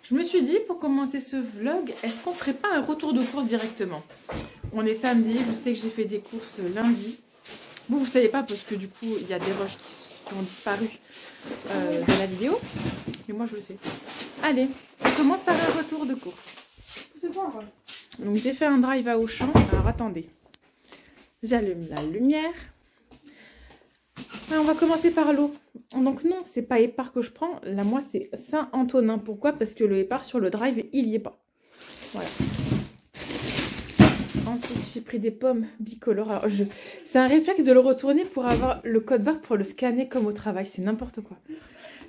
Je me suis dit, pour commencer ce vlog, est-ce qu'on ferait pas un retour de course directement? On est samedi, je sais que j'ai fait des courses lundi. Vous savez pas parce que du coup, il y a des rushs qui ont disparu de la vidéo. Mais moi, je le sais. Allez, on commence par un retour de course. Donc, j'ai fait un drive à Auchan. Alors, attendez. J'allume la lumière. Alors, on va commencer par l'eau. Donc non, c'est pas Épar que je prends. Là, moi, c'est Saint-Antonin. Pourquoi? Parce que le Épar sur le drive, il y est pas. Voilà. Ensuite, j'ai pris des pommes bicolores. Alors, c'est un réflexe de le retourner pour avoir le code barre pour le scanner comme au travail. C'est n'importe quoi.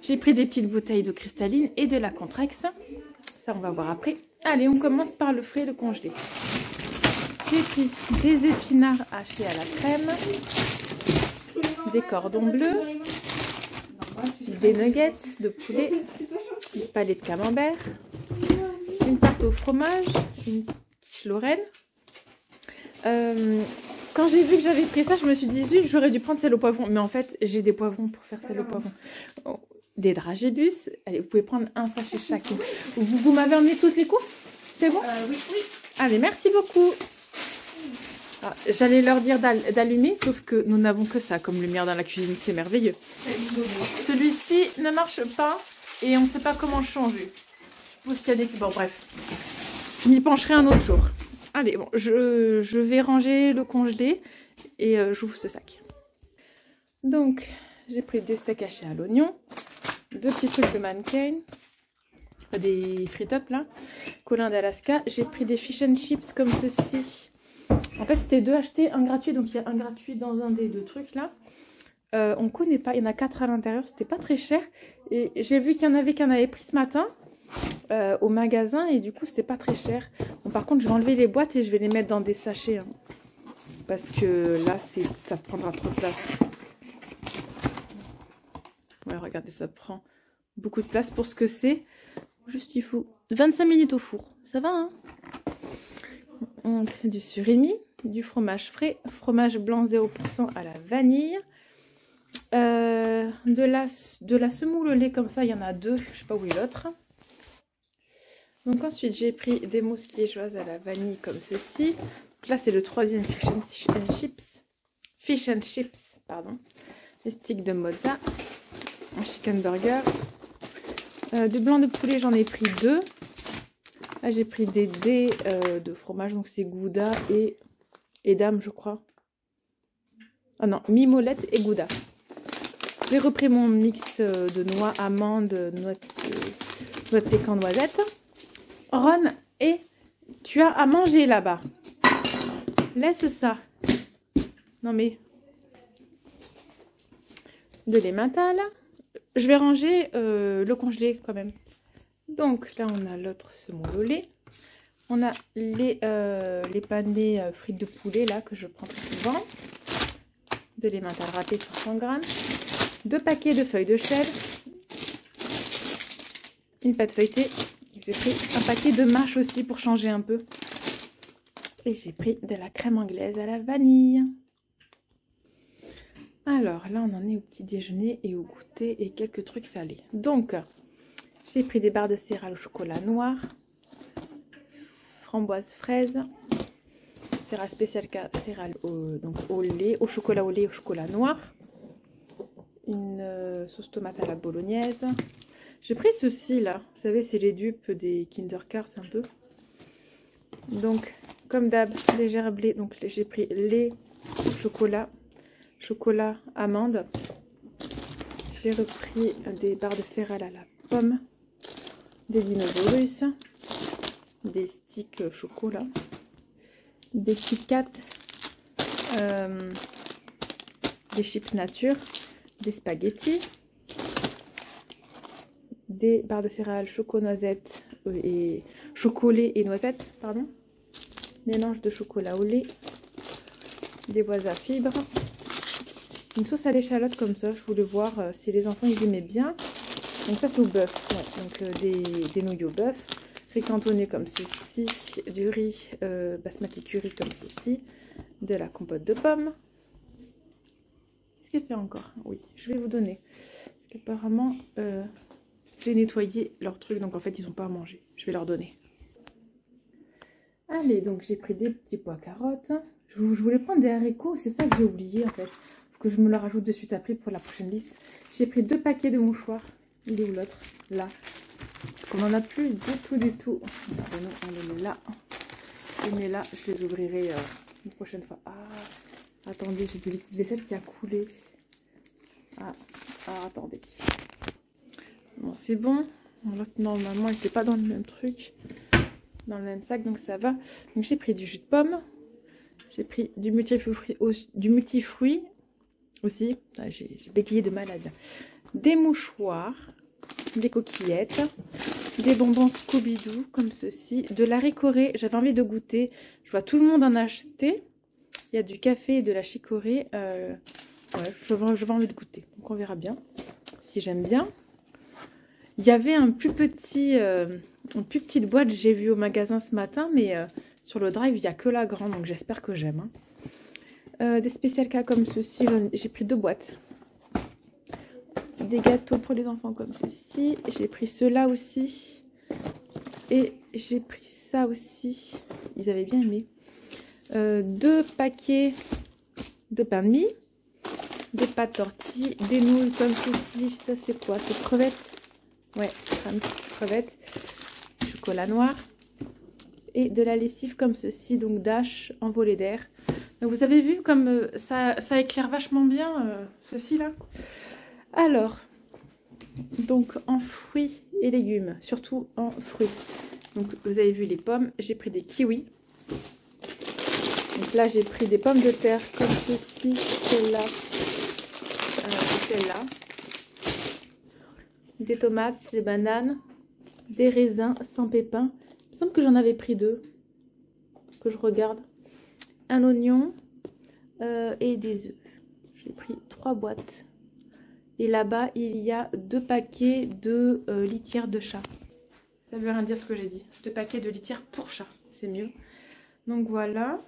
J'ai pris des petites bouteilles d'eau cristalline et de la Contrex. Ça, on va voir après. Allez, on commence par le frais et le congelé. J'ai pris des épinards hachés à la crème, des cordons bleus, des nuggets de poulet, des palais de camembert, une tarte au fromage, une quiche Lorraine. Quand j'ai vu que j'avais pris ça, je me suis dit zut, j'aurais dû prendre celle au poivron. Mais en fait, j'ai des poivrons pour faire celle au poivron. Oh, des dragibus. Allez, vous pouvez prendre un sachet chacun. Vous m'avez emmené toutes les courses? C'est bon? Oui. Allez, merci beaucoup. Ah, j'allais leur dire d'allumer, sauf que nous n'avons que ça comme lumière dans la cuisine. C'est merveilleux. Celui-ci ne marche pas et on ne sait pas comment le changer. Je suppose qu'il y a des... Bon, bref. Je m'y pencherai un autre jour. Allez, bon, je vais ranger le congelé et j'ouvre ce sac. Donc, j'ai pris des steaks hachés à l'oignon, 2 petits trucs de mannequin, des frites up là, Colin d'Alaska. J'ai pris des fish and chips comme ceci. En fait, c'était 2 achetés, 1 gratuit, donc il y a un gratuit dans un des 2 trucs là. On ne connaît pas, il y en a 4 à l'intérieur, c'était pas très cher. Et j'ai vu qu'il y en avait qu'un avait pris ce matin. Au magasin et du coup c'est pas très cher. Bon, par contre je vais enlever les boîtes et je vais les mettre dans des sachets hein, parce que là ça prendra trop de place. Ouais, regardez, ça prend beaucoup de place pour ce que c'est. Juste il faut 25 minutes au four, ça va hein. Donc du surimi, du fromage frais, fromage blanc 0% à la vanille, de la semoule au lait comme ça, il y en a 2, je sais pas où est l'autre. Donc ensuite j'ai pris des mousses liégeoises à la vanille comme ceci. Donc là c'est le 3e fish and chips, pardon. Les sticks de mozza, un chicken burger. Du blanc de poulet j'en ai pris 2. Là j'ai pris des dés de fromage, donc c'est Gouda et Edam je crois. Ah non, Mimolette et Gouda. J'ai repris mon mix de noix, amandes, noix de pécan, noisettes. Ron, et tu as à manger là-bas. Laisse ça. Non mais... De l'emmental. Je vais ranger le congelé quand même. Donc là on a l'autre semoule au lait. On a les panés frites de poulet là que je prends très souvent. De l'emmental râpé 300 g. 2 paquets de feuilles de chèvre. Une pâte feuilletée. J'ai pris un paquet de mâches aussi pour changer un peu. Et j'ai pris de la crème anglaise à la vanille. Alors là, on en est au petit déjeuner et au goûter et quelques trucs salés. Donc, j'ai pris des barres de céréales au chocolat noir, framboise fraise, céréales spéciales céréales au lait, au chocolat et au chocolat noir, une sauce tomate à la bolognaise. J'ai pris ceci là, vous savez c'est les dupes des Kinder Cards un peu. Donc comme d'hab, légère blé, donc j'ai pris lait, chocolat, amande. J'ai repris des barres de céréales à la pomme, des dinosaures, des sticks chocolat, des Kit Kat, des chips nature, des spaghettis, des barres de céréales choco-noisette et chocolat et noisette, pardon. Mélange de chocolat au lait, des boîtes à fibres, une sauce à l'échalote comme ça. Je voulais voir si les enfants ils aimaient bien. Donc ça c'est au bœuf, ouais. Donc des nouilles au bœuf, riz cantonné comme ceci, du riz basmati curry comme ceci, de la compote de pommes. Qu'est-ce qu'elle fait encore? Oui, je vais vous donner. Parce qu'apparemment j'ai nettoyé leur truc, donc en fait ils ont pas à manger. Je vais leur donner. Allez, donc j'ai pris des petits pois carottes. Je voulais prendre des haricots, c'est ça que j'ai oublié en fait. Faut que je me le rajoute de suite après pour la prochaine liste. J'ai pris 2 paquets de mouchoirs. Il est où l'autre? Là. Parce qu'on n'en a plus du tout. Regardez, on les met là. Je les mets là, je les ouvrirai une prochaine fois. Ah, attendez, j'ai du liquide vaisselle qui a coulé. Ah, attendez. Bon, c'est bon. L'autre, normalement, il n'était pas dans le même truc. Dans le même sac, donc ça va. Donc j'ai pris du jus de pomme. J'ai pris du multifruit aussi. Ah, j'ai bégayé de malade. Des mouchoirs. Des coquillettes. Des bonbons Scooby-Doo comme ceci. De la chicorée. J'avais envie de goûter. Je vois tout le monde en acheter. Il y a du café et de la chicorée. Ouais, j'avais envie de goûter. Donc on verra bien si j'aime bien. Il y avait une plus petite boîte, j'ai vu au magasin ce matin, mais sur le drive, il n'y a que la grande, donc j'espère que j'aime. Hein. Des spécial cas comme ceci, j'ai pris 2 boîtes. Des gâteaux pour les enfants comme ceci. J'ai pris ceux-là aussi. Et j'ai pris ça aussi. Ils avaient bien aimé. 2 paquets de pain de mie. Des pâtes tortilles. Des nouilles comme ceci. Ça c'est quoi? C'est crevettes. Ouais, crevettes. Chocolat noir. Et de la lessive comme ceci. Donc Dash envolée d'air. Vous avez vu comme ça éclaire vachement bien ceci là. Alors, donc en fruits et légumes, surtout en fruits. Donc vous avez vu les pommes, j'ai pris des kiwis. Donc là j'ai pris des pommes de terre comme ceci, celle-là et celle-là. Des tomates, des bananes, des raisins sans pépins. Il me semble que j'en avais pris 2, que je regarde. Un oignon et des œufs. J'ai pris 3 boîtes. Et là-bas, il y a 2 paquets de litière de chat. Ça veut rien dire ce que j'ai dit. 2 paquets de litière pour chat, c'est mieux. Donc voilà.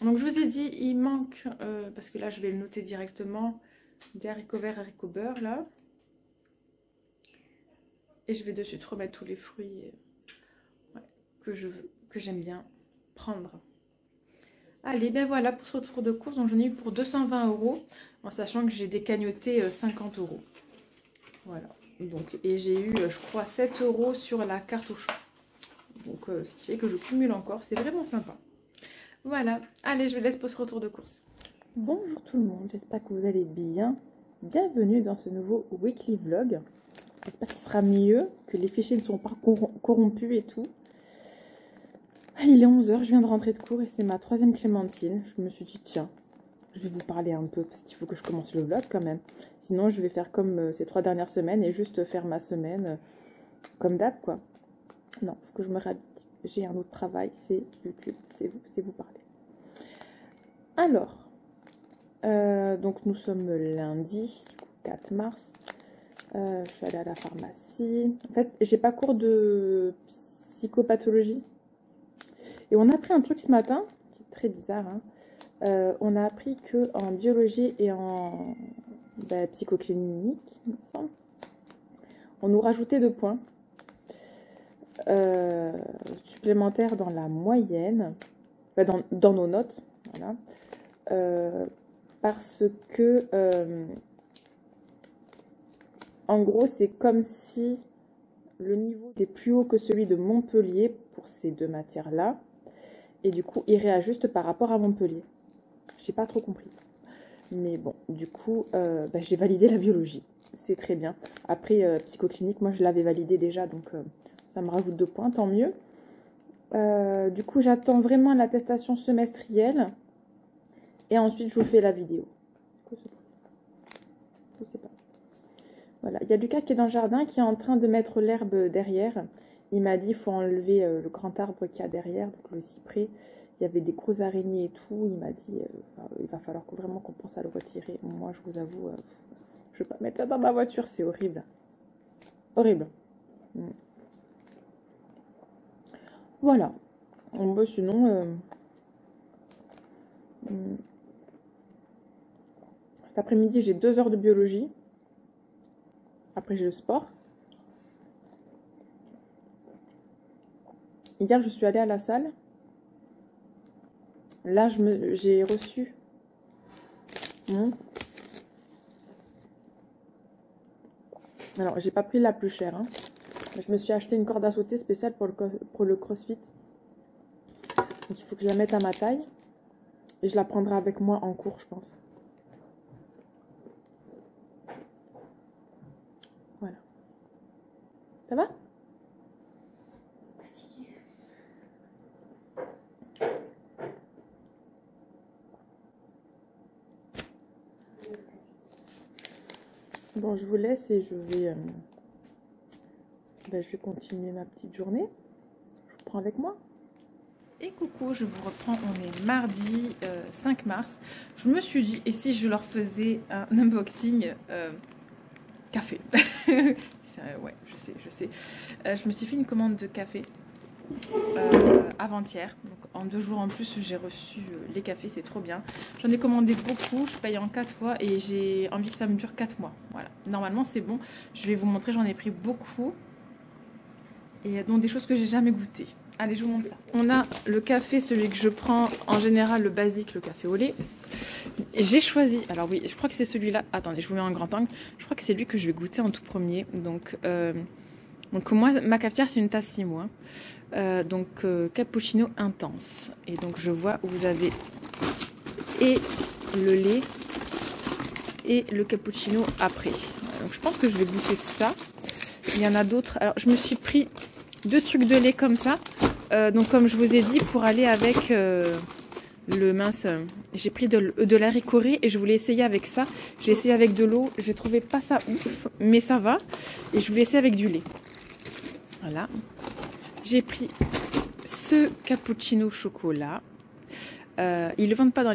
Donc je vous ai dit, il manque, parce que là je vais le noter directement, des haricots verts, haricots beurre là. Et je vais de suite remettre tous les fruits que j'aime bien prendre. Allez, ben voilà pour ce tour de course. Donc j'en ai eu pour 220 €, en sachant que j'ai décagnoté 50 €. Voilà. Donc, et j'ai eu, je crois, 7 € sur la carte au choix. Donc ce qui fait que je cumule encore. C'est vraiment sympa. Voilà. Allez, je vous laisse pour ce retour de course. Bonjour tout le monde. J'espère que vous allez bien. Bienvenue dans ce nouveau weekly vlog. J'espère qu'il sera mieux, que les fichiers ne sont pas corrompus et tout. Il est 11 h, je viens de rentrer de cours et c'est ma 3e clémentine. Je me suis dit, tiens, je vais vous parler un peu parce qu'il faut que je commence le vlog quand même. Sinon, je vais faire comme ces 3 dernières semaines et juste faire ma semaine comme d'hab, quoi. Non, il faut que je me réhabite. J'ai un autre travail, c'est YouTube, c'est vous parler. Alors, donc nous sommes lundi, du coup, 4 mars. Je suis allée à la pharmacie. En fait, j'ai pas cours de psychopathologie. Et on a appris un truc ce matin, qui est très bizarre. Hein. On a appris qu'en biologie et en psychoclinique, il me semble, on nous rajoutait 2 points supplémentaires dans la moyenne, dans nos notes. Voilà. Parce que, en gros, c'est comme si le niveau était plus haut que celui de Montpellier pour ces 2 matières-là. Et du coup, il réajuste par rapport à Montpellier. J'ai pas trop compris. Mais bon, du coup, j'ai validé la biologie. C'est très bien. Après, psychoclinique, moi, je l'avais validé déjà. Donc, ça me rajoute 2 points, tant mieux. Du coup, j'attends vraiment l'attestation semestrielle. Et ensuite, je vous fais la vidéo. Je sais pas. Voilà. Il y a Lucas qui est dans le jardin, qui est en train de mettre l'herbe derrière. Il m'a dit qu'il faut enlever le grand arbre qu'il y a derrière, donc le cyprès. Il y avait des grosses araignées et tout. Il m'a dit il va falloir vraiment qu'on pense à le retirer. Moi, je vous avoue, je ne vais pas mettre ça dans ma voiture. C'est horrible. Horrible. Voilà. Bon, sinon, cet après-midi, j'ai 2 heures de biologie. Après, j'ai le sport. Hier, je suis allée à la salle. Là, j'ai reçu... Alors, j'ai pas pris la plus chère. Hein. Je me suis acheté une corde à sauter spéciale pour le CrossFit. Donc, il faut que je la mette à ma taille. Et je la prendrai avec moi en cours, je pense. Voilà. Ça va? Bon, je vous laisse et je vais continuer ma petite journée. Je vous prends avec moi. Et coucou, je vous reprends, on est mardi 5 mars. Je me suis dit, et si je leur faisais un unboxing café? Ouais, je sais. Je me suis fait une commande de café avant-hier. Donc en 2 jours en plus, j'ai reçu les cafés, c'est trop bien. J'en ai commandé beaucoup, je paye en 4 fois et j'ai envie que ça me dure 4 mois. Voilà, normalement c'est bon. Je vais vous montrer, j'en ai pris beaucoup. Et donc des choses que j'ai jamais goûtées. Allez, je vous montre ça. On a le café, celui que je prends en général, le basique, le café au lait. J'ai choisi, alors oui, je crois que c'est celui-là. Attendez, je vous mets en grand angle. Je crois que c'est lui que je vais goûter en tout premier. Donc moi, ma cafetière, c'est une tasse Simo. Hein. Cappuccino intense. Et donc je vois où vous avez et le lait et le cappuccino après. Donc je pense que je vais goûter ça. Il y en a d'autres. Alors je me suis pris 2 trucs de lait comme ça. Donc comme je vous ai dit, pour aller avec le mince, j'ai pris de l'haricot riz et je voulais essayer avec ça. J'ai essayé avec de l'eau, j'ai trouvé pas ça ouf, mais ça va. Et je voulais essayer avec du lait. Voilà. J'ai pris ce cappuccino chocolat. Ils le vendent pas dans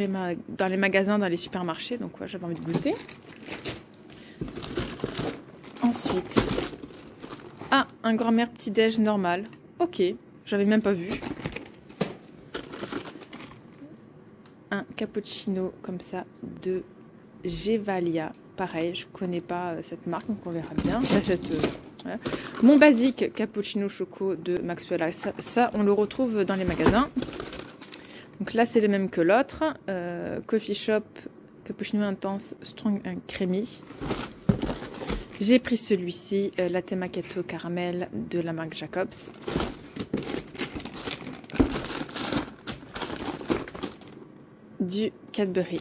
les magasins, dans les supermarchés, donc ouais, j'avais envie de goûter. Ensuite, un grand-mère petit-déj normal. Ok, j'avais même pas vu. Un cappuccino comme ça de Gevalia. Pareil, je connais pas cette marque, donc on verra bien. Là, voilà. Mon basique cappuccino choco de Maxwell. Ça, on le retrouve dans les magasins. Donc là, c'est le même que l'autre. Coffee Shop, cappuccino intense, strong and creamy. J'ai pris celui-ci, latte macchiato caramel de la marque Jacobs. Du Cadbury.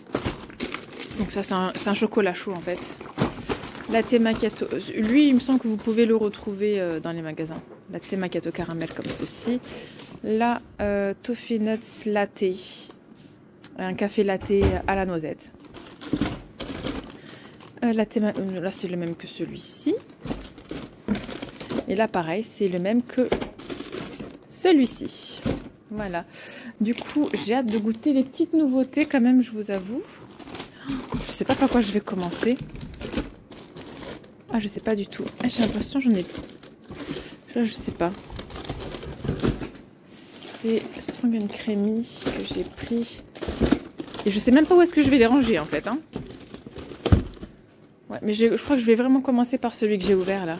Donc ça, c'est un chocolat chaud en fait. Latte macchiato. Lui, il me semble que vous pouvez le retrouver dans les magasins. Latte macchiato caramel comme ceci. Là, Toffee Nuts Latte. Un café latte à la noisette. Là, c'est le même que celui-ci. Et là, pareil, c'est le même que celui-ci. Voilà. Du coup, j'ai hâte de goûter les petites nouveautés quand même, je vous avoue. Je sais pas par quoi je vais commencer. Ah, je sais pas du tout. Ah, j'ai l'impression j'en ai... Là, je sais pas. C'est Strong and Creamy que j'ai pris. Et je sais même pas où est-ce que je vais les ranger en fait. Hein. Ouais, mais je crois que je vais vraiment commencer par celui que j'ai ouvert là.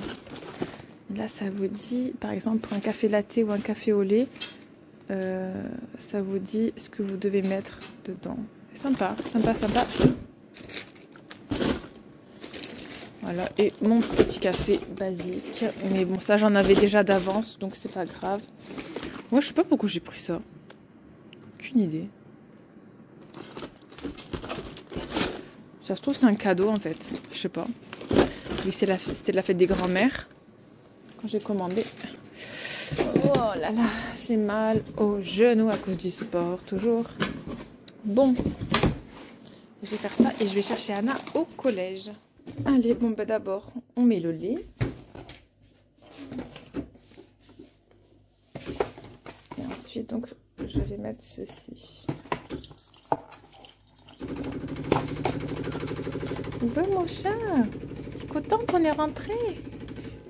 Là, ça vous dit, par exemple, pour un café latte ou un café au lait, ça vous dit ce que vous devez mettre dedans. C'est sympa, sympa, sympa. Voilà, et mon petit café basique. Mais bon, ça, j'en avais déjà d'avance, donc c'est pas grave. Moi, je sais pas pourquoi j'ai pris ça. Aucune idée. Ça se trouve, c'est un cadeau, en fait. Je sais pas. Vu que c'était la fête des grands-mères. Quand j'ai commandé. Oh là là, j'ai mal au genou à cause du support, toujours. Bon. Je vais faire ça et je vais chercher Anna au collège. Allez, bon, bah d'abord, on met le lait. Et ensuite, donc, je vais mettre ceci. Bon, mon chat, t'es content qu'on est rentré?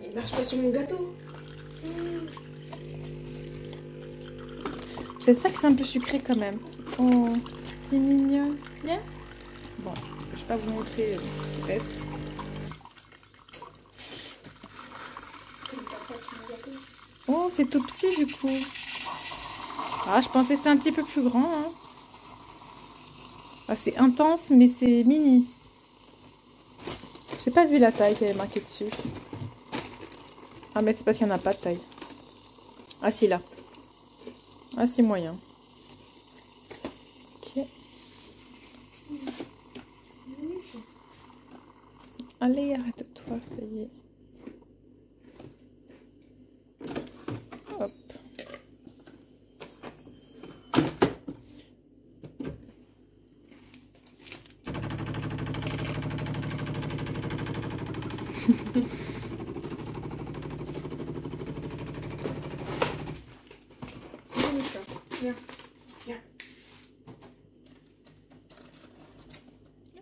Il marche pas sur mon gâteau. J'espère que c'est un peu sucré quand même. Oh, c'est mignon. Bien. Bon, je vais pas vous montrer ce reste. Oh, c'est tout petit du coup. Ah, je pensais que c'était un petit peu plus grand. Hein. Ah, c'est intense, mais c'est mini. J'ai pas vu la taille qui avait marqué dessus. Ah, mais c'est parce qu'il n'y en a pas de taille. Ah, si, là. Ah, c'est moyen. Ok. Allez, arrête-toi, ça y est. Hop.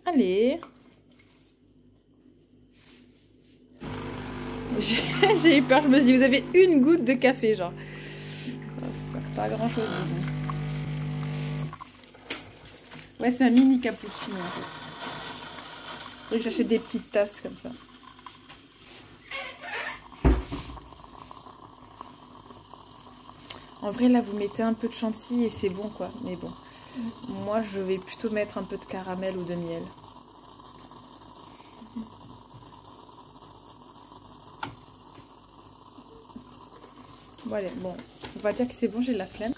Allez. J'ai eu peur, je me suis dit, vous avez une goutte de café, genre. Ça sert pas à grand chose. Ouais, c'est un mini cappuccino en fait. Faudrait que j'achète des petites tasses comme ça. En vrai, là, vous mettez un peu de chantilly et c'est bon, quoi. Mais bon, moi, je vais plutôt mettre un peu de caramel ou de miel. Bon, allez, bon, on va dire que c'est bon, j'ai de la flemme.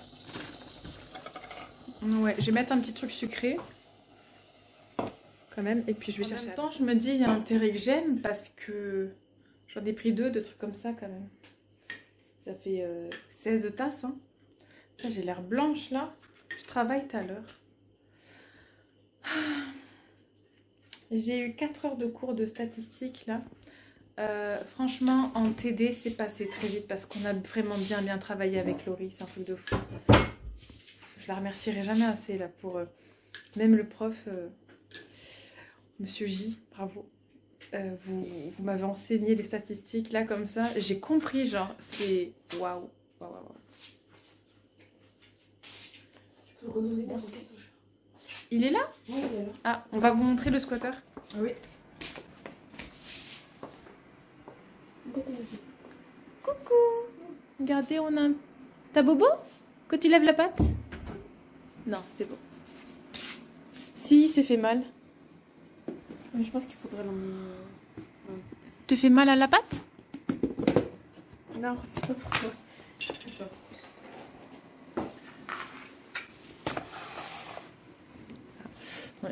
Ouais, je vais mettre un petit truc sucré. Quand même, et puis je vais chercher. En même temps, je me dis, il y a intérêt que j'aime parce que j'en ai pris deux trucs comme ça, quand même. Ça fait 16 tasses, hein. J'ai l'air blanche, là. Je travaille tout à l'heure. J'ai eu 4 heures de cours de statistique, là. Franchement, en TD, c'est passé très vite parce qu'on a vraiment bien travaillé avec Laurie. C'est un truc de fou. Je la remercierai jamais assez, là, pour... même le prof, Monsieur J, bravo. Vous m'avez enseigné les statistiques, là, comme ça. J'ai compris, genre, c'est... Waouh. Il est là? Oui, il est là. Ah, on va vous montrer le squatter. Oui. Coucou. Regardez, on a un... T'as bobo? Que tu lèves la patte? Non, c'est bon. Si, c'est fait mal. Mais je pense qu'il faudrait l'emmener... Te fait mal à la patte? Non, c'est pas pour toi.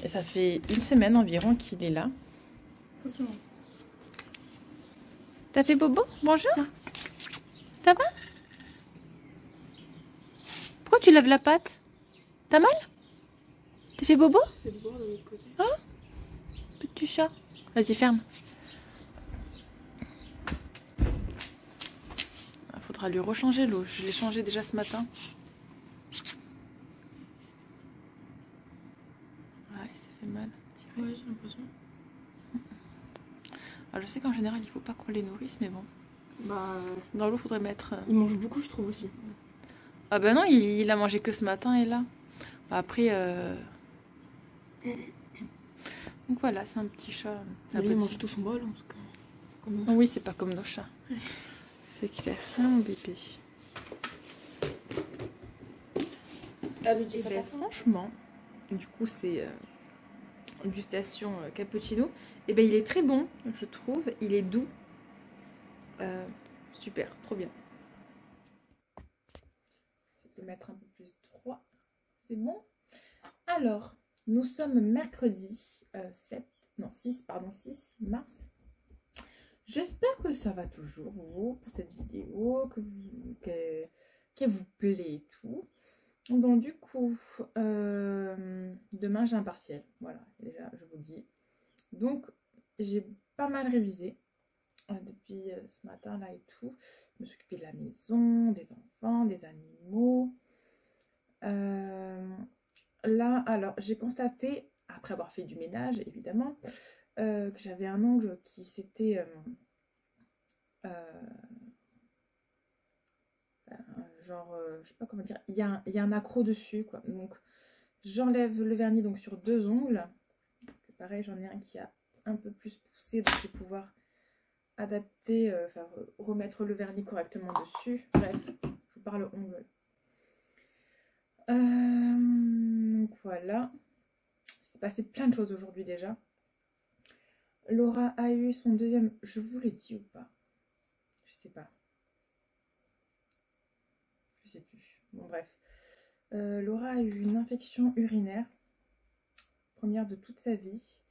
Et ça fait une semaine environ qu'il est là. Attention. T'as fait bobo? Bonjour. Ça va? Pourquoi tu lèves la patte? T'as mal? T'as fait bobo? C'est le voir de l'autre côté. Hein? Petit chat. Vas-y, ferme. Il faudra lui rechanger l'eau. Je l'ai changé déjà ce matin. Ouais, ça fait mal. Ouais, j'ai l'impression. Alors, je sais qu'en général, il faut pas qu'on les nourrisse, mais bon. Bah... Dans l'eau, faudrait mettre... Il mange beaucoup, je trouve, aussi. Ah bah non, il a mangé que ce matin et là. Bah après... Donc voilà, c'est un petit chat. Il mange tout son bol, en tout cas. Comme... Oui, c'est pas comme nos chats. C'est clair. Ah, mon bébé. Ah, Ben, franchement, du coup, c'est dégustation cappuccino. Et ben, il est très bon, je trouve. Il est doux. Super, trop bien. Je vais mettre un peu plus de 3. C'est bon. Alors, nous sommes mercredi 6 mars. J'espère que ça va toujours, vous, pour cette vidéo, qu'elle vous plaît et tout. Donc, du coup, demain, j'ai un partiel. Voilà, déjà, je vous dis. Donc, j'ai pas mal révisé depuis ce matin, là, et tout. Je me suis occupée de la maison, des enfants, des animaux. Là, alors, j'ai constaté, après avoir fait du ménage, évidemment, que j'avais un ongle qui s'était... je sais pas comment dire, il y a un accroc dessus, quoi. Donc, j'enlève le vernis donc sur 2 ongles. Parce que pareil, j'en ai un qui a un peu plus poussé, donc je vais pouvoir adapter, remettre le vernis correctement dessus. Bref, je vous parle ongle. Donc voilà. Il s'est passé plein de choses aujourd'hui déjà. Laura a eu son deuxième... Je vous l'ai dit ou pas? Je sais pas. Je sais plus. Bon bref. Laura a eu une infection urinaire. Première de toute sa vie.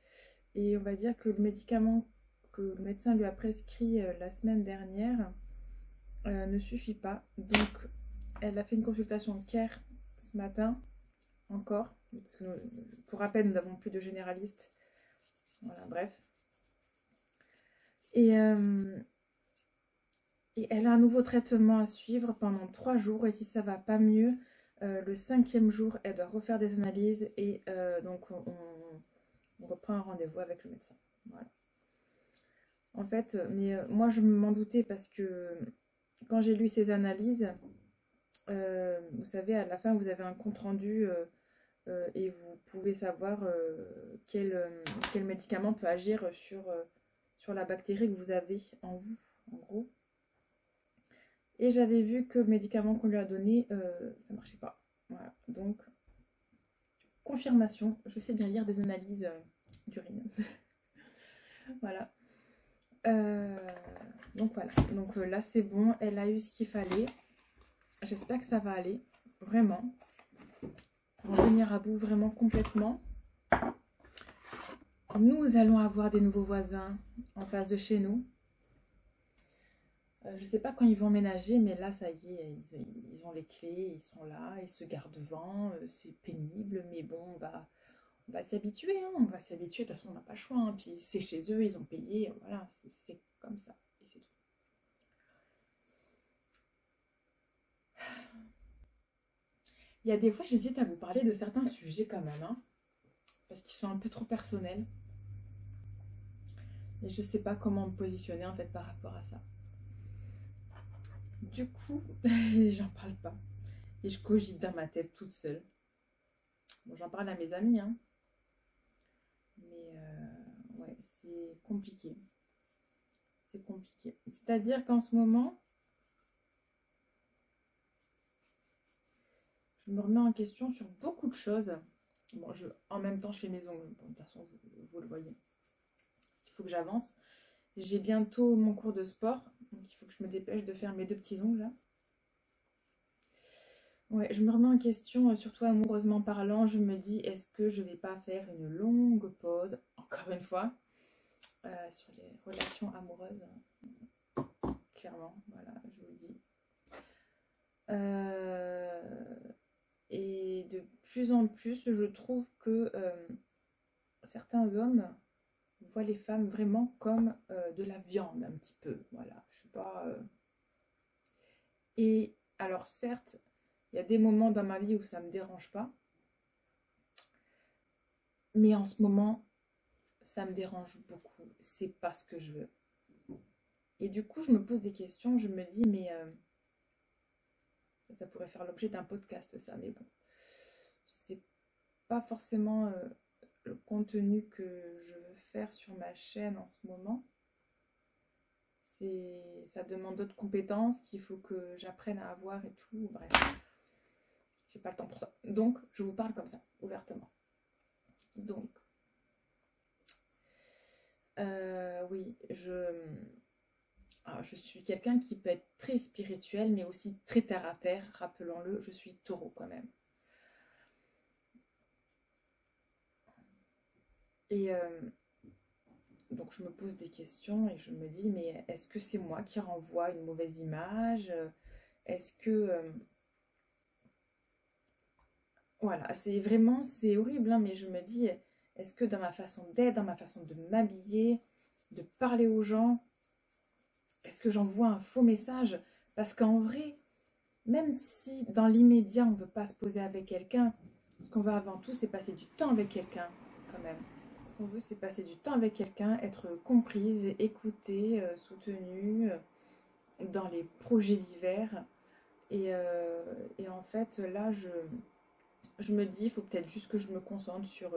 Et on va dire que le médicament que le médecin lui a prescrit la semaine dernière ne suffit pas. Donc elle a fait une consultation care ce matin. Encore. Parce que pour rappel, nous n'avons plus de généraliste. Voilà, bref. Et elle a un nouveau traitement à suivre pendant 3 jours. Et si ça ne va pas mieux, le 5e jour, elle doit refaire des analyses. Et donc, on reprend un rendez-vous avec le médecin. Voilà. En fait, mais moi, je m'en doutais parce que quand j'ai lu ces analyses, vous savez, à la fin, vous avez un compte-rendu et vous pouvez savoir quel médicament peut agir sur la bactérie que vous avez en vous, en gros. Et j'avais vu que le médicament qu'on lui a donné, ça ne marchait pas. Voilà, donc, confirmation, je sais bien lire des analyses d'urine. Voilà. Donc voilà, donc là c'est bon, elle a eu ce qu'il fallait. J'espère que ça va aller, vraiment. Pour en venir à bout vraiment complètement. Nous allons avoir des nouveaux voisins en face de chez nous. Je ne sais pas quand ils vont emménager, mais là, ça y est, ils ont les clés, ils sont là, ils se gardent devant. C'est pénible, mais bon, on va s'y habituer. Hein, on va s'y habituer, de toute façon, on n'a pas le choix. Hein, puis c'est chez eux, ils ont payé, voilà, c'est comme ça. Et c'est tout. Il y a des fois, j'hésite à vous parler de certains sujets quand même, hein, parce qu'ils sont un peu trop personnels. Et je ne sais pas comment me positionner en fait par rapport à ça. Du coup, j'en parle pas. Et je cogite dans ma tête toute seule. Bon, j'en parle à mes amis, hein. Mais ouais, c'est compliqué. C'est compliqué. C'est-à-dire qu'en ce moment, je me remets en question sur beaucoup de choses. Bon, en même temps, je fais mes ongles. Bon, de toute façon, vous le voyez. Il faut que j'avance. J'ai bientôt mon cours de sport. Donc, il faut que je me dépêche de faire mes 2 petits ongles, là. Ouais, je me remets en question, surtout amoureusement parlant. Je me dis, est-ce que je vais pas faire une longue pause, encore une fois, sur les relations amoureuses. Clairement, voilà, je vous le dis. Et de plus en plus, je trouve que certains hommes voient les femmes vraiment comme de la viande, un petit peu. Voilà, je sais pas. Et alors, certes, il y a des moments dans ma vie où ça ne me dérange pas. Mais en ce moment, ça me dérange beaucoup. C'est pas ce que je veux. Et du coup, je me pose des questions. Je me dis, mais ça pourrait faire l'objet d'un podcast, ça. Mais bon, c'est pas forcément le contenu que je veux faire sur ma chaîne en ce moment. Ça demande d'autres compétences qu'il faut que j'apprenne à avoir et tout. Bref, j'ai pas le temps pour ça. Donc, je vous parle comme ça, ouvertement. Donc, oui, je suis quelqu'un qui peut être très spirituel, mais aussi très terre à terre. Rappelons-le, je suis taureau quand même. Et donc je me pose des questions et je me dis, mais est-ce que c'est moi qui renvoie une mauvaise image? Est-ce que... voilà, c'est horrible, hein, mais je me dis, est-ce que dans ma façon d'être, dans ma façon de m'habiller, de parler aux gens, est-ce que j'envoie un faux message? Parce qu'en vrai, même si dans l'immédiat, on ne veut pas se poser avec quelqu'un, ce qu'on veut avant tout, c'est passer du temps avec quelqu'un, quand même. Ce qu'on veut, c'est passer du temps avec quelqu'un, être comprise, écoutée, soutenue dans les projets divers. Et en fait, là, je me dis, il faut peut-être juste que je me concentre sur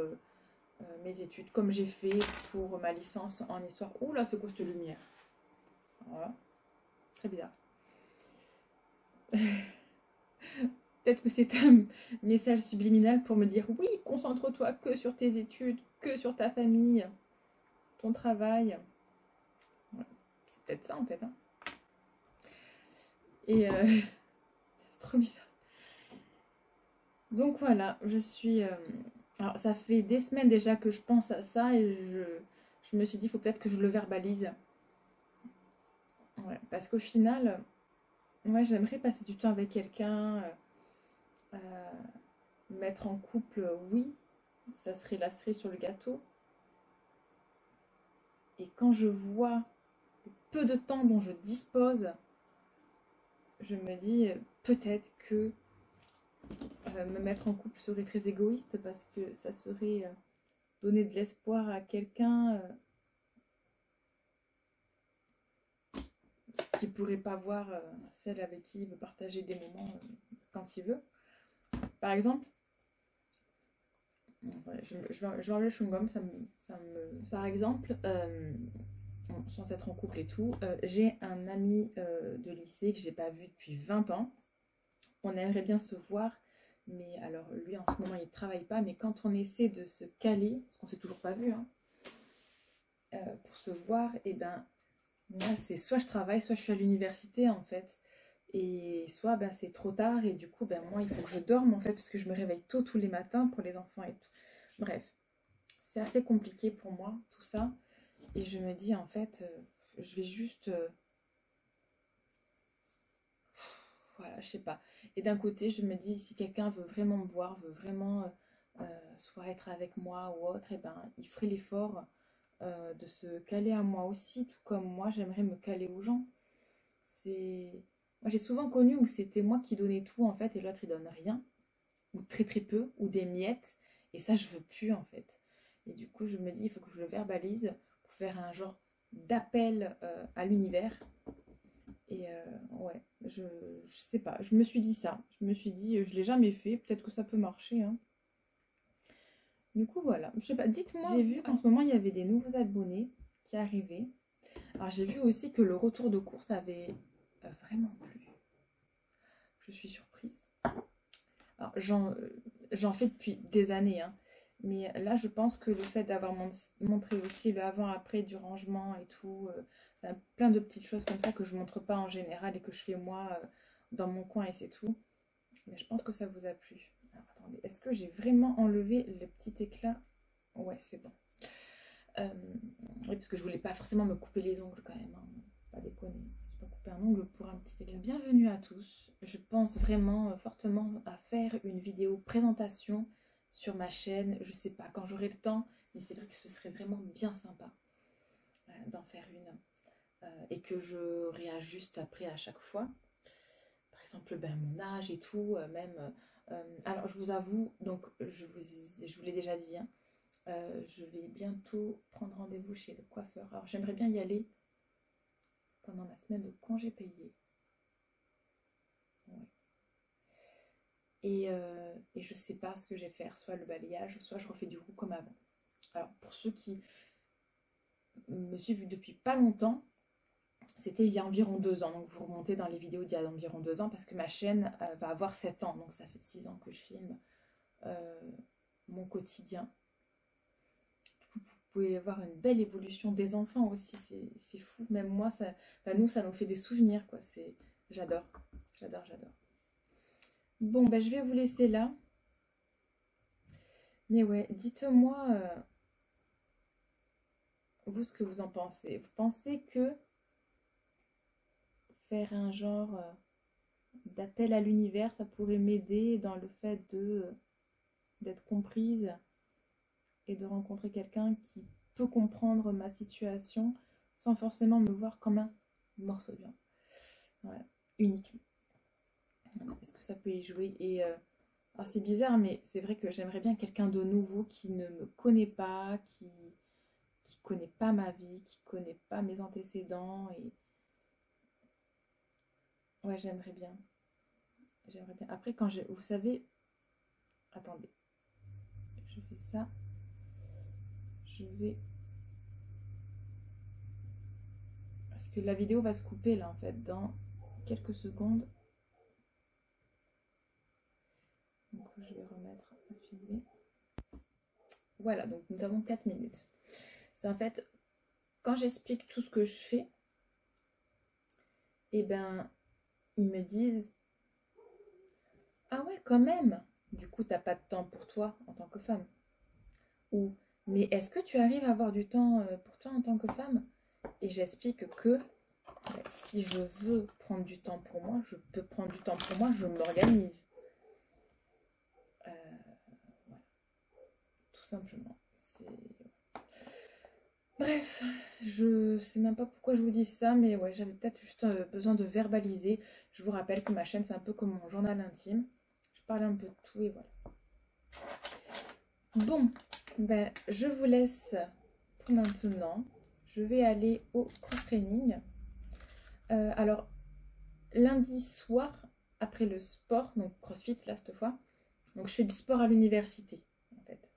mes études, comme j'ai fait pour ma licence en histoire. Oh là, c'est quoi cette lumière? Voilà, très bizarre. Peut-être que c'est un message subliminal pour me dire oui, concentre-toi que sur tes études, que sur ta famille, ton travail. Ouais, c'est peut-être ça en fait. Hein. Et c'est trop bizarre. Donc voilà, je suis... alors ça fait des semaines déjà que je pense à ça et je me suis dit, il faut peut-être que je le verbalise. Ouais, parce qu'au final, moi j'aimerais passer du temps avec quelqu'un, mettre en couple, oui, ça serait la cerise sur le gâteau. Et quand je vois le peu de temps dont je dispose, je me dis peut-être que me mettre en couple serait très égoïste parce que ça serait donner de l'espoir à quelqu'un qui pourrait pas voir celle avec qui il veut partager des moments quand il veut. Par exemple, je vais enlever le chewing-gum, par exemple, sans être en couple et tout, j'ai un ami de lycée que j'ai pas vu depuis 20 ans. On aimerait bien se voir, mais alors lui en ce moment il travaille pas, mais quand on essaie de se caler, parce qu'on s'est toujours pas vu, hein, pour se voir, et ben moi c'est soit je travaille, soit je suis à l'université en fait. Et soit ben, c'est trop tard et du coup ben, moi il faut que je dorme en fait parce que je me réveille tôt tous les matins pour les enfants et tout. Bref, c'est assez compliqué pour moi tout ça et je me dis en fait je vais juste voilà je sais pas. Et d'un côté je me dis si quelqu'un veut vraiment me voir, veut vraiment soit être avec moi ou autre, et ben il ferait l'effort de se caler à moi aussi tout comme moi j'aimerais me caler aux gens. C'est... Moi, j'ai souvent connu où c'était moi qui donnais tout, en fait, et l'autre, il donne rien, ou très très peu, ou des miettes, et ça, je veux plus, en fait. Et du coup, je me dis, il faut que je le verbalise pour faire un genre d'appel à l'univers. Et ouais, je sais pas, je me suis dit ça. Je me suis dit, je l'ai jamais fait, peut-être que ça peut marcher, hein. Du coup, voilà, je sais pas, dites-moi. J'ai vu qu'en ce moment, il y avait des nouveaux abonnés qui arrivaient. Alors, j'ai vu aussi que le retour de course avait vraiment plu. Je suis surprise. Alors, j'en fais depuis des années, hein. Mais là, je pense que le fait d'avoir montré aussi le avant-après du rangement et tout, plein de petites choses comme ça que je ne montre pas en général et que je fais moi dans mon coin et c'est tout. Mais je pense que ça vous a plu. Alors, attendez, est-ce que j'ai vraiment enlevé le petit éclat? Ouais, c'est bon. Oui, parce que je voulais pas forcément me couper les ongles quand même, hein. Pas déconner. Je vais pas couper un ongle pour un petit éclat. Bienvenue à tous. Je pense vraiment fortement à faire une vidéo présentation sur ma chaîne. Je sais pas quand j'aurai le temps, mais c'est vrai que ce serait vraiment bien sympa d'en faire une et que je réajuste après à chaque fois. Par exemple, ben, mon âge et tout, même. Alors, je vous avoue, donc je vous l'ai déjà dit, hein, je vais bientôt prendre rendez-vous chez le coiffeur. Alors j'aimerais bien y aller pendant la semaine de congé payé. Ouais. Et je sais pas ce que je vais faire, soit le balayage, soit je refais du roux comme avant. Alors pour ceux qui me suivent depuis pas longtemps, c'était il y a environ 2 ans. Donc vous remontez dans les vidéos d'il y a environ 2 ans parce que ma chaîne va avoir 7 ans. Donc ça fait 6 ans que je filme mon quotidien. Vous pouvez avoir une belle évolution des enfants aussi, c'est fou. Même moi, ça, enfin, nous, ça nous fait des souvenirs, quoi. J'adore, j'adore, j'adore. Bon, ben, je vais vous laisser là. Mais ouais, dites-moi, vous, ce que vous en pensez. Vous pensez que faire un genre d'appel à l'univers, ça pourrait m'aider dans le fait d'être comprise et de rencontrer quelqu'un qui peut comprendre ma situation sans forcément me voir comme un morceau de viande. Voilà, uniquement. Est-ce que ça peut y jouer? Et c'est bizarre, mais c'est vrai que j'aimerais bien quelqu'un de nouveau qui ne me connaît pas, qui connaît pas ma vie, qui connaît pas mes antécédents. Et ouais, j'aimerais bien. J'aimerais bien. Après, quand vous savez, attendez, je fais ça. Je vais... Parce que la vidéo va se couper là en fait dans quelques secondes. que je vais remettre à filmer. Voilà, donc nous avons 4 minutes. C'est en fait, quand j'explique tout ce que je fais, et ben, ils me disent « Ah ouais, quand même !» Du coup, t'as pas de temps pour toi en tant que femme. Ou « Mais est-ce que tu arrives à avoir du temps pour toi en tant que femme ?» Et j'explique que si je veux prendre du temps pour moi, je peux prendre du temps pour moi, je m'organise. Voilà. Tout simplement. Bref, je sais même pas pourquoi je vous dis ça, mais ouais, j'avais peut-être juste besoin de verbaliser. Je vous rappelle que ma chaîne, c'est un peu comme mon journal intime. Je parle un peu de tout et voilà. Bon, ben, je vous laisse pour maintenant. Je vais aller au cross-training. Alors, lundi soir, après le sport, donc crossfit là cette fois, donc je fais du sport à l'université en fait.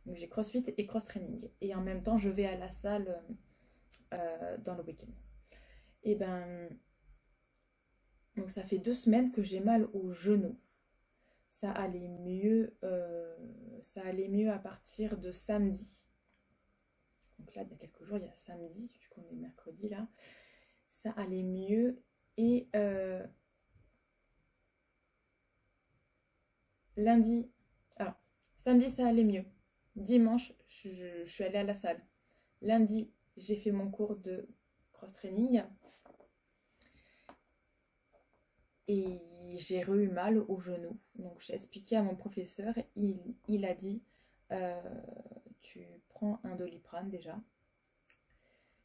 Donc j'ai crossfit et cross-training. Et en même temps, je vais à la salle dans le week-end. Et ben, donc ça fait 2 semaines que j'ai mal au genou. Ça allait mieux à partir de samedi. Donc là, il y a quelques jours, il y a samedi, vu qu'on est mercredi là. Ça allait mieux et lundi, alors samedi ça allait mieux. Dimanche, je suis allée à la salle. Lundi, j'ai fait mon cours de cross-training. Et j'ai eu mal au genou. Donc j'ai expliqué à mon professeur. Il a dit, tu prends un Doliprane déjà.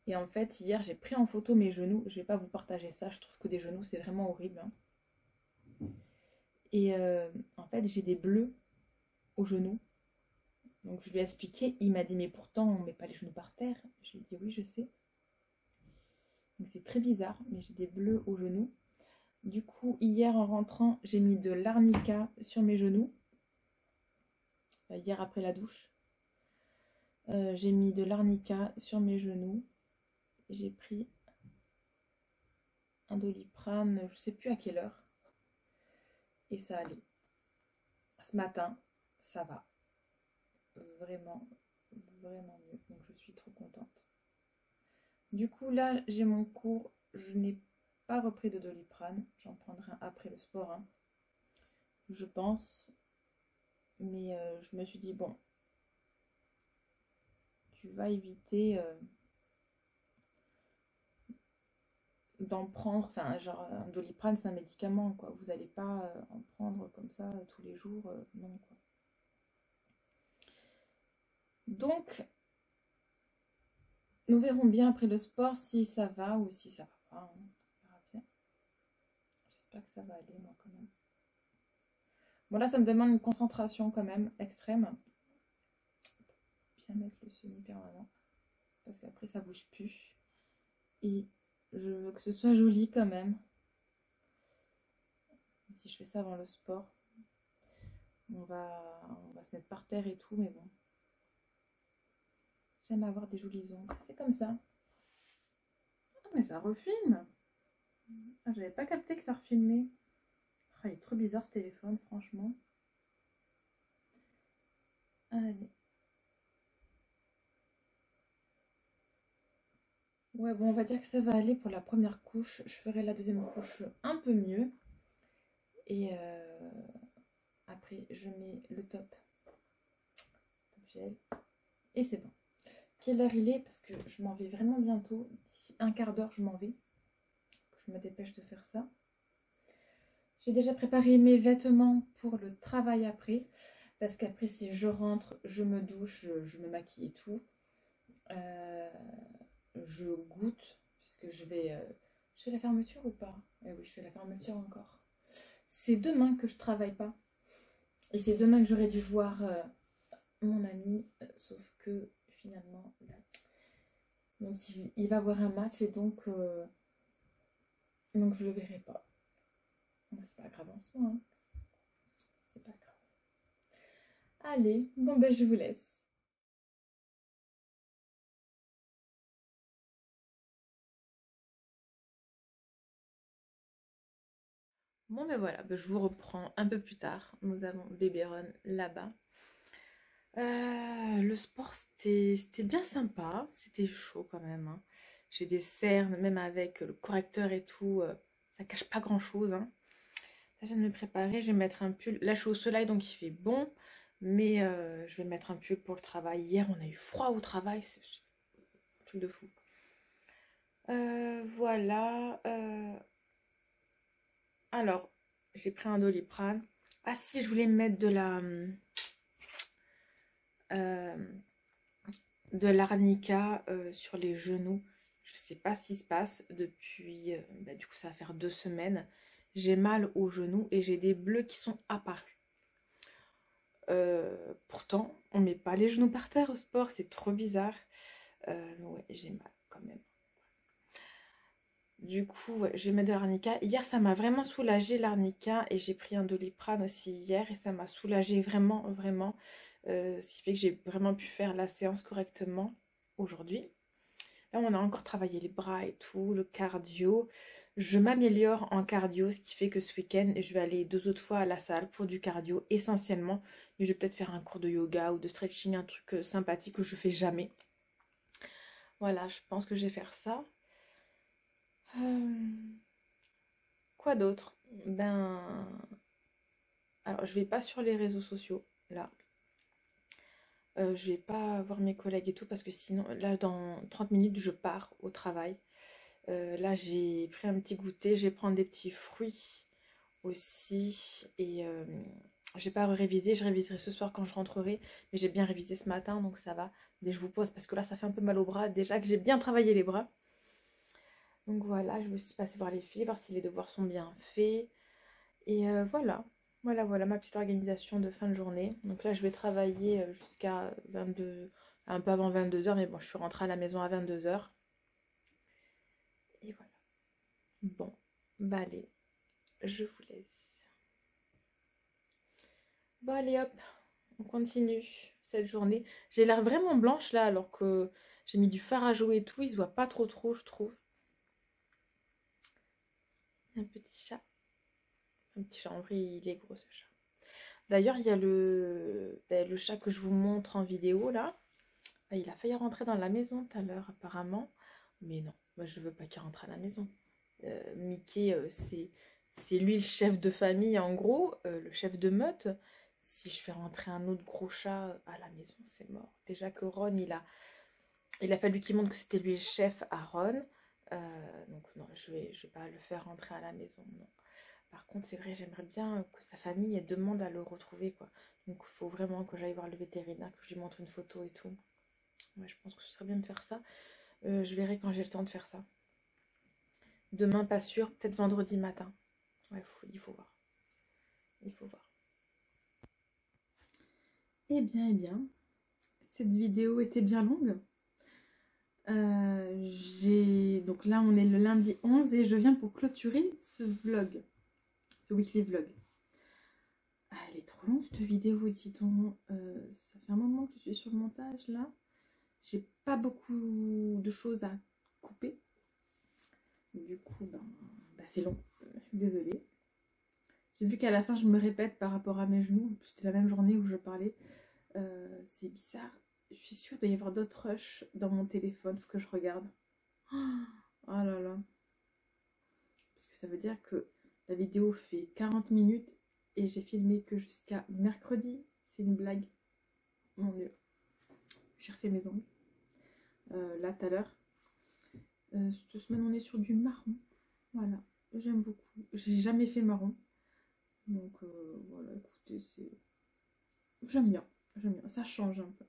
Et en fait, hier, j'ai pris en photo mes genoux. Je ne vais pas vous partager ça. Je trouve que des genoux, c'est vraiment horrible. Hein. Et en fait, j'ai des bleus aux genoux. Donc je lui ai expliqué. Il m'a dit, mais pourtant, on ne met pas les genoux par terre. Je lui ai dit, oui, je sais. Donc c'est très bizarre, mais j'ai des bleus aux genoux. Du coup, hier en rentrant, j'ai mis de l'arnica sur mes genoux. Hier après la douche. J'ai mis de l'arnica sur mes genoux. J'ai pris un Doliprane, je ne sais plus à quelle heure. Et ça allait. Ce matin, ça va. Vraiment, vraiment mieux. Donc je suis trop contente. Du coup, là, j'ai mon cours. Je n'ai pas repris de Doliprane. J'en prendrai un après le sport. Hein. Je pense. Mais je me suis dit, bon, tu vas éviter d'en prendre, enfin genre un Doliprane c'est un médicament quoi, vous n'allez pas en prendre comme ça tous les jours, non quoi. Donc nous verrons bien après le sport si ça va ou si ça va pas, hein. On verra bien. J'espère que ça va aller moi quand même. Bon là ça me demande une concentration quand même extrême. Bien mettre le semi-permanent parce qu'après ça bouge plus et je veux que ce soit joli quand même. Si je fais ça avant le sport, on va se mettre par terre et tout, mais bon. J'aime avoir des jolis ongles. C'est comme ça. Ah, mais ça refilme. Ah, j'avais pas capté que ça refilmait. Ah, il est trop bizarre ce téléphone, franchement. Allez. Ouais, bon, on va dire que ça va aller pour la première couche. Je ferai la deuxième couche un peu mieux. Et après, je mets le top gel. Et c'est bon. Quelle heure il est? Parce que je m'en vais vraiment bientôt. D'ici un quart d'heure, je m'en vais. Je me dépêche de faire ça. J'ai déjà préparé mes vêtements pour le travail après. Parce qu'après, si je rentre, je me douche, je me maquille et tout. Je goûte, puisque je fais la fermeture ou pas? Oui, je fais la fermeture encore. C'est demain que je travaille pas. Et c'est demain que j'aurais dû voir mon ami. Sauf que finalement, là, donc il va voir un match et donc je le verrai pas. C'est pas grave en soi. Hein. C'est pas grave. Allez, bon ben je vous laisse. Bon, ben voilà, ben je vous reprends un peu plus tard. Nous avons bébé Ron là-bas. Le sport, c'était bien sympa. C'était chaud quand même, hein. J'ai des cernes, même avec le correcteur et tout. Ça cache pas grand-chose, hein. Là, je viens de me préparer. Je vais mettre un pull. Là, je suis au soleil, donc il fait bon. Mais je vais mettre un pull pour le travail. Hier, on a eu froid au travail. C'est un truc de fou. Voilà. Alors, j'ai pris un Doliprane. Ah si, je voulais mettre euh, de l'arnica sur les genoux. Je sais pas ce qui se passe depuis, du coup ça va faire 2 semaines. J'ai mal aux genoux et j'ai des bleus qui sont apparus. Pourtant, on met pas les genoux par terre au sport, c'est trop bizarre. Ouais, j'ai mal quand même. Du coup, ouais, je vais mettre de l'arnica. Hier, ça m'a vraiment soulagé l'arnica et j'ai pris un Doliprane aussi hier et ça m'a soulagé vraiment, vraiment. Ce qui fait que j'ai vraiment pu faire la séance correctement aujourd'hui. Là, on a encore travaillé les bras et tout, le cardio. Je m'améliore en cardio, ce qui fait que ce week-end, je vais aller 2 autres fois à la salle pour du cardio essentiellement. Et je vais peut-être faire un cours de yoga ou de stretching, un truc sympathique que je fais jamais. Voilà, je pense que je vais faire ça. Quoi d'autre? Alors je vais pas sur les réseaux sociaux, là. Je vais pas voir mes collègues et tout parce que sinon, là, dans 30 minutes, je pars au travail. Là, j'ai pris un petit goûter. Je vais prendre des petits fruits aussi. Et j'ai pas révisé. Je réviserai ce soir quand je rentrerai. Mais j'ai bien révisé ce matin, donc ça va. Dès que je vous pose, parce que là, ça fait un peu mal au bras. Déjà que j'ai bien travaillé les bras. Donc voilà, je vais aussi passer voir les filles, voir si les devoirs sont bien faits. Et voilà. Voilà ma petite organisation de fin de journée. Donc là, je vais travailler jusqu'à 22, un peu avant 22h, mais bon, je suis rentrée à la maison à 22h. Et voilà. Bon, bah allez, je vous laisse. Bon, allez hop, on continue cette journée. J'ai l'air vraiment blanche là, alors que j'ai mis du fard à jouer et tout. Il se voit pas trop, je trouve. Un petit chat. Un petit chat, en vrai, il est gros ce chat. D'ailleurs, il y a le chat que je vous montre en vidéo là. Il a failli rentrer dans la maison tout à l'heure apparemment. Mais non, moi je veux pas qu'il rentre à la maison. Mickey, c'est lui le chef de famille en gros, le chef de meute. Si je fais rentrer un autre gros chat à la maison, c'est mort. Déjà que Ron, il a fallu qu'il montre que c'était lui le chef à Ron. Donc non, je vais pas le faire rentrer à la maison, non. Par contre, c'est vrai, j'aimerais bien que sa famille elle demande à le retrouver, quoi. Donc, il faut vraiment que j'aille voir le vétérinaire, que je lui montre une photo et tout. Ouais, je pense que ce serait bien de faire ça. Je verrai quand j'ai le temps de faire ça. Demain, pas sûr. Peut-être vendredi matin. Ouais, il faut voir. Il faut voir. Eh bien. Cette vidéo était bien longue. Donc là, on est le lundi 11 et je viens pour clôturer ce vlog. Ce weekly vlog. Ah, elle est trop longue cette vidéo, dis donc. Ça fait un moment que je suis sur le montage là. J'ai pas beaucoup de choses à couper. Du coup, c'est long. Désolée. J'ai vu qu'à la fin, je me répète par rapport à mes genoux. C'était la même journée où je parlais. C'est bizarre. Je suis sûre qu'il doit y avoir d'autres rushs dans mon téléphone. Faut que je regarde. Oh là là. Parce que ça veut dire que la vidéo fait 40 minutes et j'ai filmé que jusqu'à mercredi. C'est une blague. Mon Dieu. J'ai refait mes ongles. Là, tout à l'heure. Cette semaine, on est sur du marron. Voilà. J'aime beaucoup. J'ai jamais fait marron. Donc, voilà, écoutez, c'est... J'aime bien. Ça change un peu.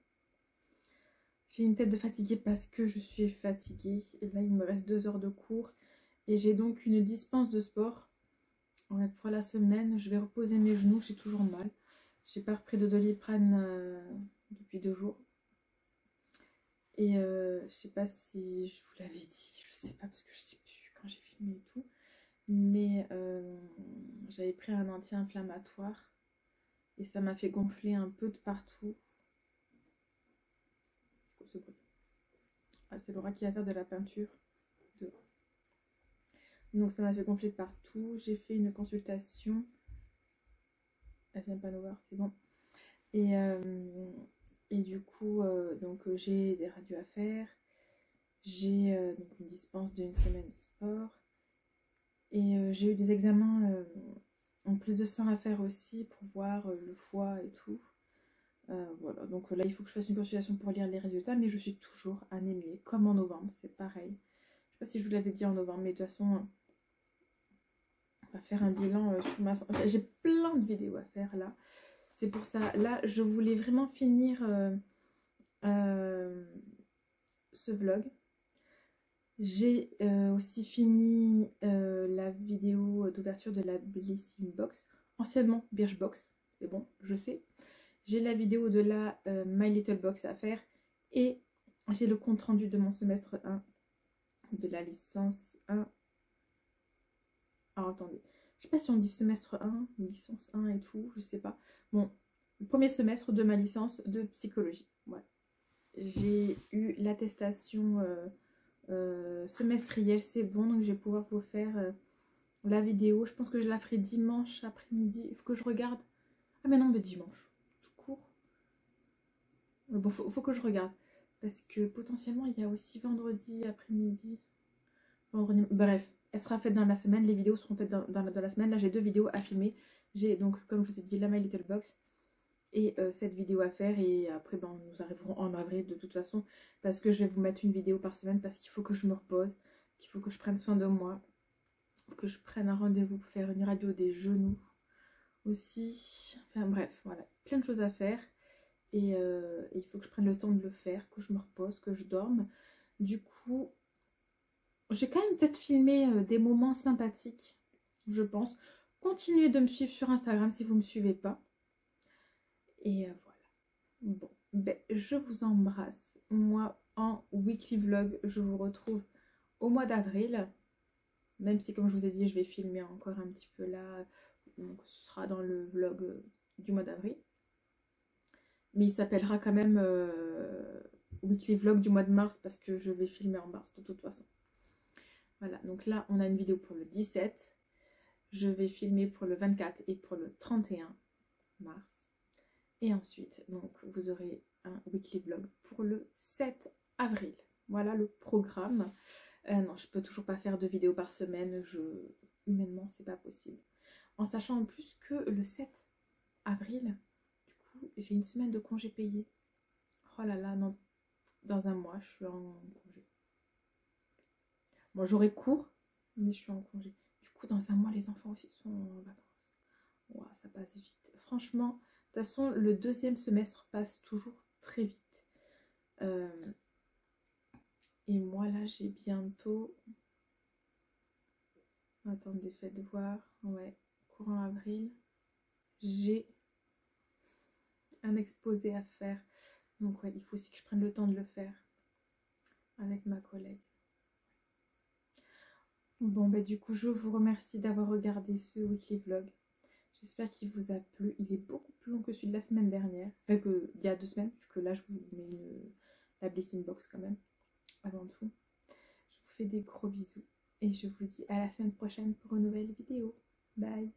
J'ai une tête de fatiguée parce que je suis fatiguée. Et là, il me reste 2 heures de cours. Et j'ai donc une dispense de sport. Ouais, pour la semaine, je vais reposer mes genoux. J'ai toujours mal. J'ai pas repris de Doliprane depuis 2 jours. Et je sais pas si je vous l'avais dit. Je sais pas parce que je sais plus quand j'ai filmé et tout. Mais j'avais pris un anti-inflammatoire. Et ça m'a fait gonfler un peu de partout. C'est quoi ce bruit? Ah, c'est Laura qui va faire de la peinture. Donc ça m'a fait gonfler partout. J'ai fait une consultation. Elle vient pas nous voir, c'est bon. Et du coup, j'ai des radios à faire. J'ai donc une dispense d'une semaine de sport. Et j'ai eu des examens en prise de sang à faire aussi pour voir le foie et tout. Voilà, donc là il faut que je fasse une consultation pour lire les résultats, mais je suis toujours anémiée, comme en novembre, c'est pareil. Je sais pas si je vous l'avais dit en novembre, mais de toute façon, on va faire un bilan sur ma santé. Enfin, j'ai plein de vidéos à faire là. C'est pour ça, là je voulais vraiment finir ce vlog. J'ai aussi fini la vidéo d'ouverture de la Blissing Box, anciennement Birchbox, c'est bon, je sais. J'ai la vidéo de la My Little Box à faire et j'ai le compte rendu de mon semestre 1 de la licence 1. Alors attendez, je sais pas si on dit semestre 1 ou licence 1 et tout, je sais pas. Bon, le premier semestre de ma licence de psychologie. Voilà. J'ai eu l'attestation semestrielle, c'est bon, donc je vais pouvoir vous faire la vidéo. Je pense que je la ferai dimanche après-midi. Il faut que je regarde. Ah mais non, mais dimanche. Bon, faut que je regarde. Parce que potentiellement, il y a aussi vendredi après-midi. Bref, elle sera faite dans la semaine. Les vidéos seront faites dans la semaine. Là, j'ai 2 vidéos à filmer. J'ai donc, comme je vous ai dit, la My Little Box et cette vidéo à faire. Et après, ben, nous arriverons en avril de toute façon. Parce que je vais vous mettre une vidéo par semaine. Parce qu'il faut que je me repose. Qu'il faut que je prenne soin de moi. Que je prenne un rendez-vous pour faire une radio des genoux aussi. Enfin bref, voilà. Plein de choses à faire. Et il faut que je prenne le temps de le faire, que je me repose, que je dorme. Du coup, j'ai quand même peut-être filmé des moments sympathiques, je pense. Continuez de me suivre sur Instagram si vous ne me suivez pas. Et voilà. Bon, ben, je vous embrasse. Moi, en weekly vlog, je vous retrouve au mois d'avril. Même si, comme je vous ai dit, je vais filmer encore un petit peu là. Donc, ce sera dans le vlog du mois d'avril. Mais il s'appellera quand même Weekly Vlog du mois de mars parce que je vais filmer en mars de toute façon. Voilà, donc là on a une vidéo pour le 17. Je vais filmer pour le 24 et pour le 31 mars. Et ensuite, donc vous aurez un Weekly Vlog pour le 7 avril. Voilà le programme. Non, je peux toujours pas faire 2 vidéos par semaine. Humainement, c'est pas possible. En sachant en plus que le 7 avril... j'ai une semaine de congé payé. Oh là là, non. Dans un mois, je suis en congé. Bon, j'aurai cours, mais je suis en congé. Du coup, dans un mois, les enfants aussi sont en vacances. Wow, ça passe vite. Franchement, de toute façon, le 2e semestre passe toujours très vite. Et moi, là, j'ai bientôt... Attendez, faites voir. Ouais, courant avril. J'ai un exposé à faire. Donc ouais, il faut aussi que je prenne le temps de le faire avec ma collègue. Bon, bah du coup, je vous remercie d'avoir regardé ce weekly vlog. J'espère qu'il vous a plu. Il est beaucoup plus long que celui de la semaine dernière. Enfin, d'il y a 2 semaines, puisque là, je vous mets la Blissing Box quand même, avant tout. Je vous fais des gros bisous. Et je vous dis à la semaine prochaine pour une nouvelle vidéo. Bye!